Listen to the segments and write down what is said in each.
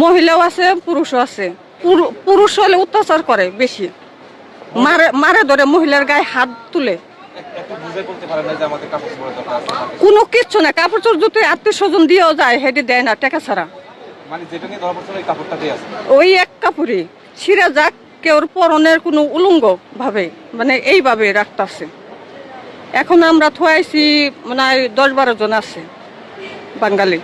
মহিলাও আছে, পুরুষও আছে। পুরুষ হলে অত্যাচার করে বেশি, মারে মারে ধরে, মহিলার গায়ে হাত তুলে। কোনো কিচ্ছু না, কাপড় চোপড় যদি আত্মীয় স্বজন দিয়েও যায় হেঁটে দেয় না টাকা ছাড়া। ওই এক কাপড়ই ছিঁড়ে যাক, কেউর পরনের কোনো উলঙ্গ ভাবে মানে এইভাবে রাখতেছে। এখন আমরা থুয়াইছি মানে 10-12 জন আছে বাঙালি,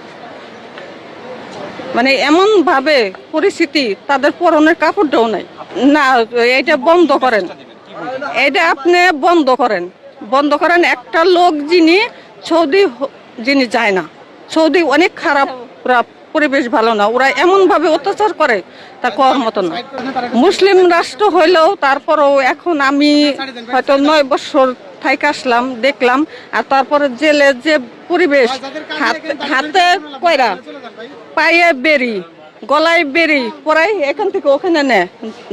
মানে এমন ভাবে পরিস্থিতি, তাদের পরনের কাপড়টাও নাই। না, এটা বন্ধ করেন, এটা আপনি বন্ধ করেন। একটা লোক যিনি সৌদি যিনি যায় না, সৌদি অনেক খারাপ, পরিবেশ ভালো না, ওরা এমন ভাবে অত্যাচার করে তা কর মতো না। মুসলিম রাষ্ট্র হইলেও তারপরেও এখন আমি হয়তো 9 বছর থাইকে আসলাম, দেখলাম। আর তারপরে জেলে যে পরিবেশ, হাতে কয়রা, পায়ে বেরি, গলায় বেরি পরাই, এখান থেকে ওখানে নেয়,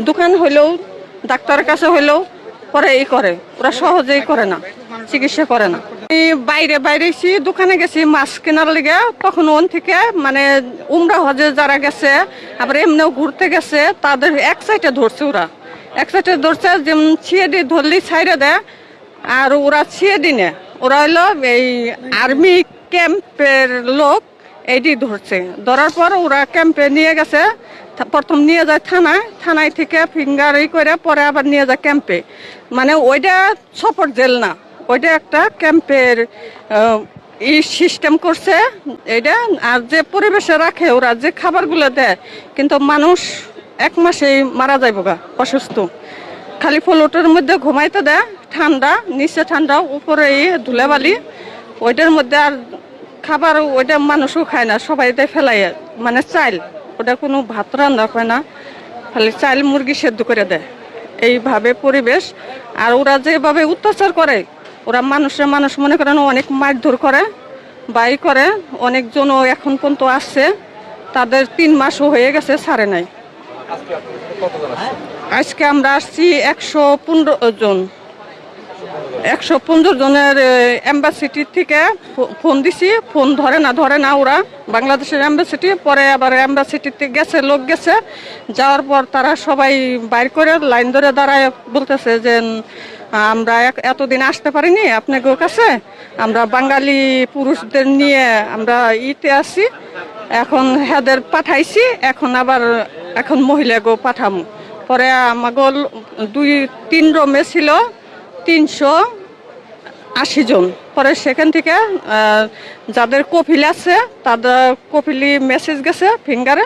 দোকান হইলেও ডাক্তারের কাছে হইলেও পরে এই করে, ওরা সহজেই করে না, চিকিৎসা করে না। বাইরে বাইরেছি, দোকানে গেছি মাছ কেনার লেগে, তখন ওন থেকে মানে উমরা হজে যারা গেছে, আবার এমনিও ঘুরতে গেছে, তাদের এক সাইডে ধরছে, ওরা এক সাইডে ধরছে, যেমন ছিঁড়ে ধরলেই ছাইড়ে দেয়। আর ওরা ছিঁড়ে দিনে, ওরা হলো এই আর্মি ক্যাম্পের লোক, এইটি ধরছে। ধরার পর ওরা ক্যাম্পে নিয়ে গেছে, প্রথম নিয়ে যায় থানায় থেকে ফিঙ্গার করে, পরে আবার নিয়ে যায় ক্যাম্পে। মানে ওইটা সফর জেল না, ওইটা একটা ক্যাম্পের সিস্টেম করছে এইটা। আর যে পরিবেশে রাখে ওরা, যে খাবারগুলো দেয়, কিন্তু মানুষ 1 মাসেই মারা যাইব গা অসুস্থ। খালি ফ্লোটের মধ্যে ঘুমাইতে দেয়, ঠান্ডা, নিচে ঠান্ডা, উপরে ধুলাবালি, ওইটার মধ্যে। আর খাবার ওইটা মানুষও খায় না, সবাই দেয় ফেলাই, মানে চাল, ওটা কোনো ভাত রান্না হয় না, খালি চাল মুরগি সেদ্ধ করে দেয়, এইভাবে পরিবেশ। আর ওরা যেভাবে অত্যাচার করে, ওরা মানুষ মনে করেন অনেক মারধর করে, বাই করে। অনেকজনও এখন পর্যন্ত আসছে, তাদের 3 মাসও হয়ে গেছে, ছাড়ে নাই। আজকে আমরা আসছি 115 জন। 115 জনের এম্বাসিটি থেকে ফোন দিছি, ফোন ধরে না ওরা, বাংলাদেশের এম্বাসিটি। পরে আবার এম্বাসিটিতে গেছে, লোক গেছে, যাওয়ার পর তারা সবাই বাইর করে লাইন ধরে দাঁড়ায় বলতেছে যে আমরা এতদিন আসতে পারিনি আপনাদের কাছে, আমরা বাঙালি পুরুষদের নিয়ে আমরা আছি, এখন হেদের পাঠাইছি, এখন মহিলাগো পাঠামু। পরে আমাকে 2-3 রুমে ছিল 380 জন। পরে সেখান থেকে যাদের কফিল আছে, তাদের কফিলি মেসেজ গেছে ফিঙ্গারে।